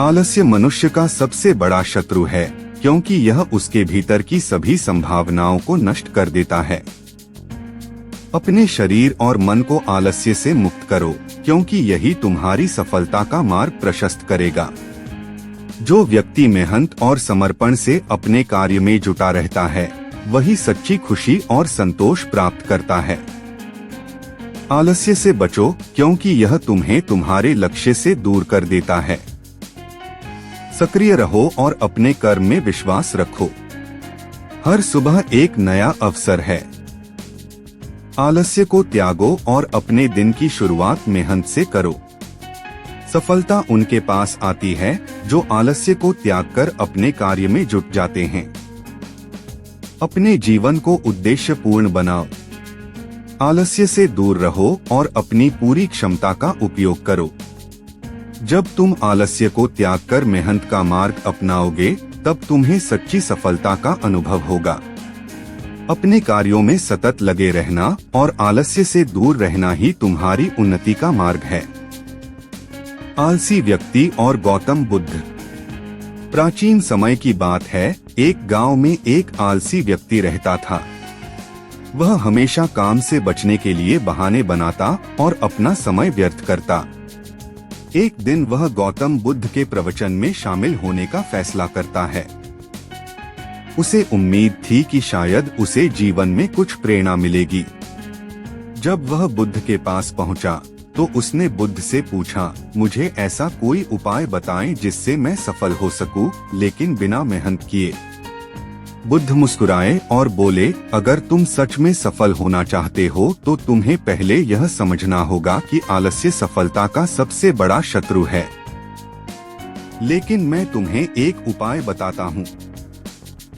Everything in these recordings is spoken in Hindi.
आलस्य मनुष्य का सबसे बड़ा शत्रु है, क्योंकि यह उसके भीतर की सभी संभावनाओं को नष्ट कर देता है। अपने शरीर और मन को आलस्य से मुक्त करो, क्योंकि यही तुम्हारी सफलता का मार्ग प्रशस्त करेगा। जो व्यक्ति मेहनत और समर्पण से अपने कार्य में जुटा रहता है, वही सच्ची खुशी और संतोष प्राप्त करता है। आलस्य से बचो, क्योंकि यह तुम्हें तुम्हारे लक्ष्य से दूर कर देता है। सक्रिय रहो और अपने कर्म में विश्वास रखो। हर सुबह एक नया अवसर है। आलस्य को त्यागो और अपने दिन की शुरुआत मेहनत से करो। सफलता उनके पास आती है जो आलस्य को त्याग कर अपने कार्य में जुट जाते हैं। अपने जीवन को उद्देश्यपूर्ण बनाओ। आलस्य से दूर रहो और अपनी पूरी क्षमता का उपयोग करो। जब तुम आलस्य को त्याग कर मेहनत का मार्ग अपनाओगे, तब तुम्हें सच्ची सफलता का अनुभव होगा। अपने कार्यों में सतत लगे रहना और आलस्य से दूर रहना ही तुम्हारी उन्नति का मार्ग है। आलसी व्यक्ति और गौतम बुद्ध। प्राचीन समय की बात है, एक गांव में एक आलसी व्यक्ति रहता था। वह हमेशा काम से बचने के लिए बहाने बनाता और अपना समय व्यर्थ करता। एक दिन वह गौतम बुद्ध के प्रवचन में शामिल होने का फैसला करता है। उसे उम्मीद थी कि शायद उसे जीवन में कुछ प्रेरणा मिलेगी। जब वह बुद्ध के पास पहुंचा, तो उसने बुद्ध से पूछा, मुझे ऐसा कोई उपाय बताएं जिससे मैं सफल हो सकूं, लेकिन बिना मेहनत किए। बुद्ध मुस्कुराए और बोले, अगर तुम सच में सफल होना चाहते हो तो तुम्हें पहले यह समझना होगा कि आलस्य सफलता का सबसे बड़ा शत्रु है। लेकिन मैं तुम्हें एक उपाय बताता हूँ।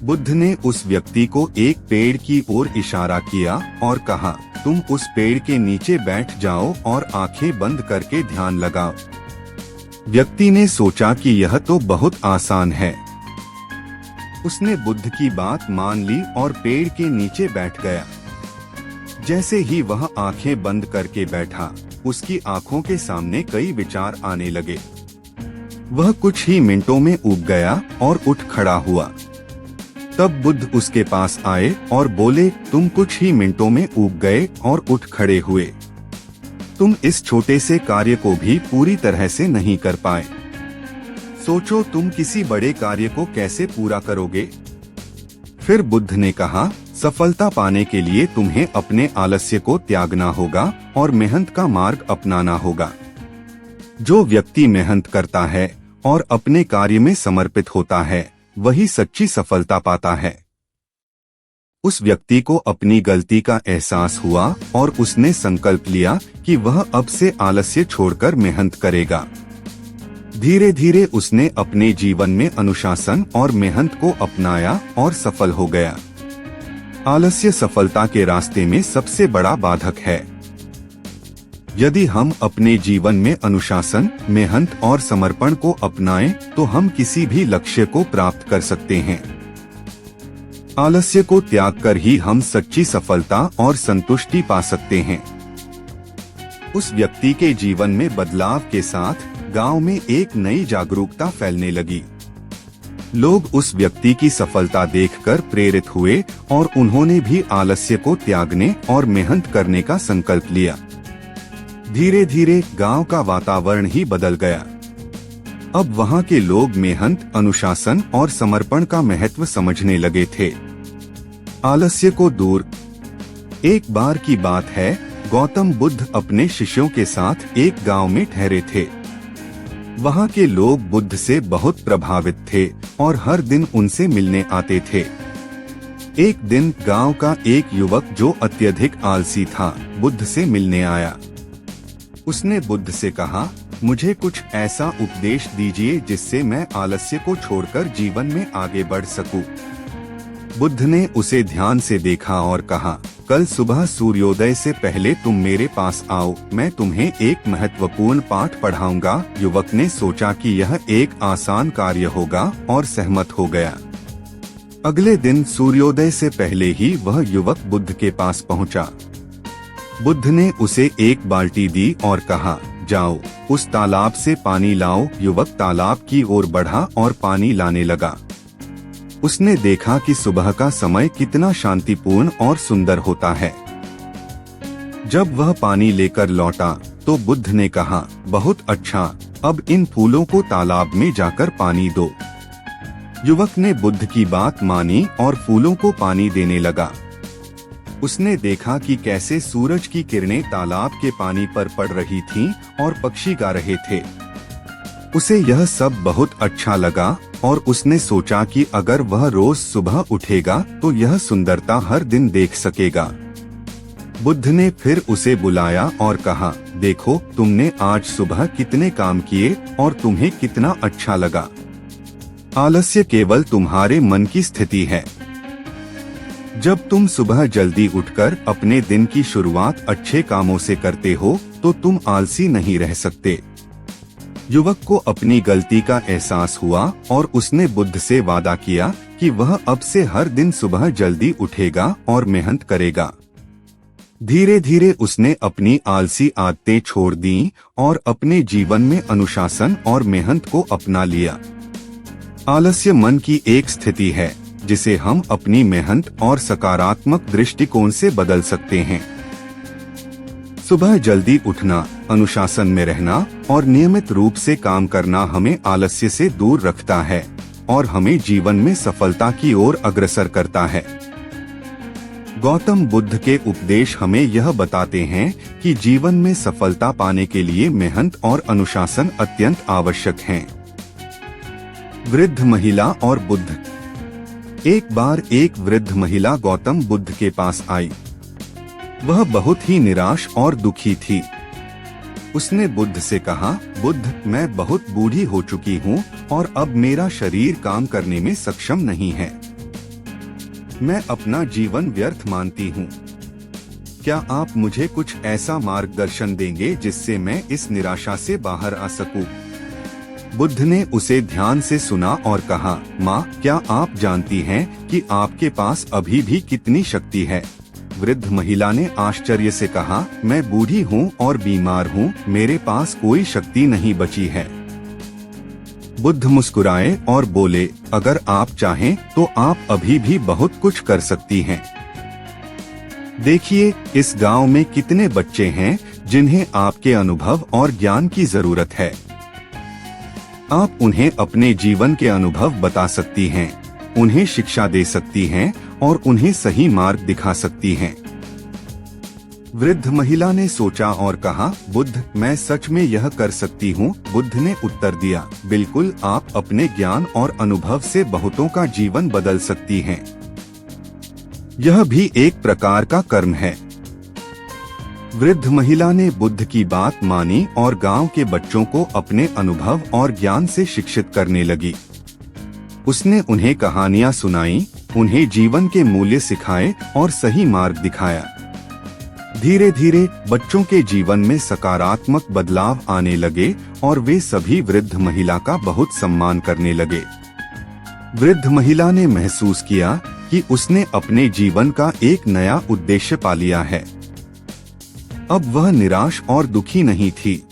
बुद्ध ने उस व्यक्ति को एक पेड़ की ओर इशारा किया और कहा, तुम उस पेड़ के नीचे बैठ जाओ और आंखें बंद करके ध्यान लगाओ। व्यक्ति ने सोचा कि यह तो बहुत आसान है। उसने बुद्ध की बात मान ली और पेड़ के नीचे बैठ गया। जैसे ही वह आंखें बंद करके बैठा, उसकी आंखों के सामने कई विचार आने लगे। वह कुछ ही मिनटों में ऊब गया और उठ खड़ा हुआ। तब बुद्ध उसके पास आए और बोले, तुम कुछ ही मिनटों में ऊब गए और उठ खड़े हुए। तुम इस छोटे से कार्य को भी पूरी तरह से नहीं कर पाए। सोचो तुम किसी बड़े कार्य को कैसे पूरा करोगे। फिर बुद्ध ने कहा, सफलता पाने के लिए तुम्हें अपने आलस्य को त्यागना होगा और मेहनत का मार्ग अपनाना होगा। जो व्यक्ति मेहनत करता है और अपने कार्य में समर्पित होता है, वही सच्ची सफलता पाता है। उस व्यक्ति को अपनी गलती का एहसास हुआ और उसने संकल्प लिया कि वह अब से आलस्य छोड़कर मेहनत करेगा। धीरे धीरे उसने अपने जीवन में अनुशासन और मेहनत को अपनाया और सफल हो गया। आलस्य सफलता के रास्ते में सबसे बड़ा बाधक है। यदि हम अपने जीवन में अनुशासन, मेहनत और समर्पण को अपनाएं, तो हम किसी भी लक्ष्य को प्राप्त कर सकते हैं। आलस्य को त्याग कर ही हम सच्ची सफलता और संतुष्टि पा सकते हैं। उस व्यक्ति के जीवन में बदलाव के साथ गांव में एक नई जागरूकता फैलने लगी। लोग उस व्यक्ति की सफलता देखकर प्रेरित हुए और उन्होंने भी आलस्य को त्यागने और मेहनत करने का संकल्प लिया। धीरे धीरे गांव का वातावरण ही बदल गया। अब वहां के लोग मेहनत, अनुशासन और समर्पण का महत्व समझने लगे थे। आलस्य को दूर। एक बार की बात है, गौतम बुद्ध अपने शिष्यों के साथ एक गांव में ठहरे थे। वहां के लोग बुद्ध से बहुत प्रभावित थे और हर दिन उनसे मिलने आते थे। एक दिन गांव का एक युवक जो अत्यधिक आलसी था, बुद्ध से मिलने आया। उसने बुद्ध से कहा, मुझे कुछ ऐसा उपदेश दीजिए जिससे मैं आलस्य को छोड़कर जीवन में आगे बढ़ सकूं। बुद्ध ने उसे ध्यान से देखा और कहा, कल सुबह सूर्योदय से पहले तुम मेरे पास आओ, मैं तुम्हें एक महत्वपूर्ण पाठ पढ़ाऊंगा। युवक ने सोचा कि यह एक आसान कार्य होगा और सहमत हो गया। अगले दिन सूर्योदय से पहले ही वह युवक बुद्ध के पास पहुंचा। बुद्ध ने उसे एक बाल्टी दी और कहा, जाओ, उस तालाब से पानी लाओ। युवक तालाब की ओर बढ़ा और पानी लाने लगा। उसने देखा कि सुबह का समय कितना शांतिपूर्ण और सुंदर होता है। जब वह पानी लेकर लौटा तो बुद्ध ने कहा, बहुत अच्छा, अब इन फूलों को तालाब में जाकर पानी दो। युवक ने बुद्ध की बात मानी और फूलों को पानी देने लगा। उसने देखा कि कैसे सूरज की किरणें तालाब के पानी पर पड़ रही थीं और पक्षी गा रहे थे। उसे यह सब बहुत अच्छा लगा और उसने सोचा कि अगर वह रोज सुबह उठेगा तो यह सुंदरता हर दिन देख सकेगा। बुद्ध ने फिर उसे बुलाया और कहा, देखो, तुमने आज सुबह कितने काम किए और तुम्हें कितना अच्छा लगा। आलस्य केवल तुम्हारे मन की स्थिति है। जब तुम सुबह जल्दी उठकर अपने दिन की शुरुआत अच्छे कामों से करते हो तो तुम आलसी नहीं रह सकते। युवक को अपनी गलती का एहसास हुआ और उसने बुद्ध से वादा किया कि वह अब से हर दिन सुबह जल्दी उठेगा और मेहनत करेगा। धीरे धीरे उसने अपनी आलसी आदतें छोड़ दी और अपने जीवन में अनुशासन और मेहनत को अपना लिया। आलस्य मन की एक स्थिति है जिसे हम अपनी मेहनत और सकारात्मक दृष्टिकोण से बदल सकते हैं। सुबह जल्दी उठना, अनुशासन में रहना और नियमित रूप से काम करना हमें आलस्य से दूर रखता है और हमें जीवन में सफलता की ओर अग्रसर करता है। गौतम बुद्ध के उपदेश हमें यह बताते हैं कि जीवन में सफलता पाने के लिए मेहनत और अनुशासन अत्यंत आवश्यक हैं। वृद्ध महिला और बुद्ध। एक बार एक वृद्ध महिला गौतम बुद्ध के पास आई। वह बहुत ही निराश और दुखी थी। उसने बुद्ध से कहा, बुद्ध, मैं बहुत बूढ़ी हो चुकी हूँ और अब मेरा शरीर काम करने में सक्षम नहीं है। मैं अपना जीवन व्यर्थ मानती हूँ। क्या आप मुझे कुछ ऐसा मार्गदर्शन देंगे जिससे मैं इस निराशा से बाहर आ सकूं? बुद्ध ने उसे ध्यान से सुना और कहा, माँ, क्या आप जानती हैं कि आपके पास अभी भी कितनी शक्ति है? वृद्ध महिला ने आश्चर्य से कहा, मैं बूढ़ी हूँ और बीमार हूँ, मेरे पास कोई शक्ति नहीं बची है। बुद्ध मुस्कुराए और बोले, अगर आप चाहें तो आप अभी भी बहुत कुछ कर सकती हैं। देखिए, इस गांव में कितने बच्चे हैं जिन्हें आपके अनुभव और ज्ञान की जरूरत है। आप उन्हें अपने जीवन के अनुभव बता सकती हैं, उन्हें शिक्षा दे सकती हैं और उन्हें सही मार्ग दिखा सकती हैं। वृद्ध महिला ने सोचा और कहा, बुद्ध, मैं सच में यह कर सकती हूँ। बुद्ध ने उत्तर दिया, बिल्कुल, आप अपने ज्ञान और अनुभव से बहुतों का जीवन बदल सकती हैं। यह भी एक प्रकार का कर्म है। वृद्ध महिला ने बुद्ध की बात मानी और गांव के बच्चों को अपने अनुभव और ज्ञान से शिक्षित करने लगी। उसने उन्हें कहानियां सुनाई, उन्हें जीवन के मूल्य सिखाए और सही मार्ग दिखाया। धीरे धीरे बच्चों के जीवन में सकारात्मक बदलाव आने लगे और वे सभी वृद्ध महिला का बहुत सम्मान करने लगे। वृद्ध महिला ने महसूस किया कि उसने अपने जीवन का एक नया उद्देश्य पा लिया है। अब वह निराश और दुखी नहीं थी।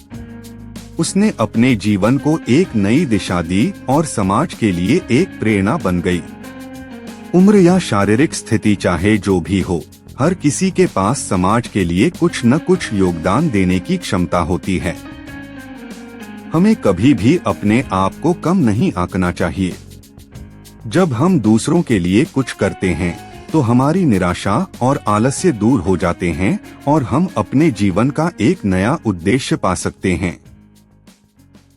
उसने अपने जीवन को एक नई दिशा दी और समाज के लिए एक प्रेरणा बन गई। उम्र या शारीरिक स्थिति चाहे जो भी हो, हर किसी के पास समाज के लिए कुछ न कुछ योगदान देने की क्षमता होती है। हमें कभी भी अपने आप को कम नहीं आंकना चाहिए। जब हम दूसरों के लिए कुछ करते हैं तो हमारी निराशा और आलस्य दूर हो जाते हैं और हम अपने जीवन का एक नया उद्देश्य पा सकते हैं।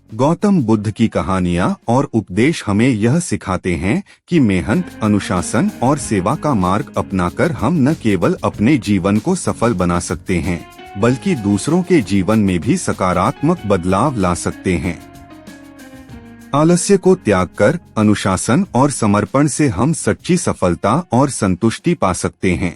गौतम बुद्ध की कहानियां और उपदेश हमें यह सिखाते हैं कि मेहनत, अनुशासन और सेवा का मार्ग अपनाकर हम न केवल अपने जीवन को सफल बना सकते हैं, बल्कि दूसरों के जीवन में भी सकारात्मक बदलाव ला सकते हैं। आलस्य को त्याग कर अनुशासन और समर्पण से हम सच्ची सफलता और संतुष्टि पा सकते हैं।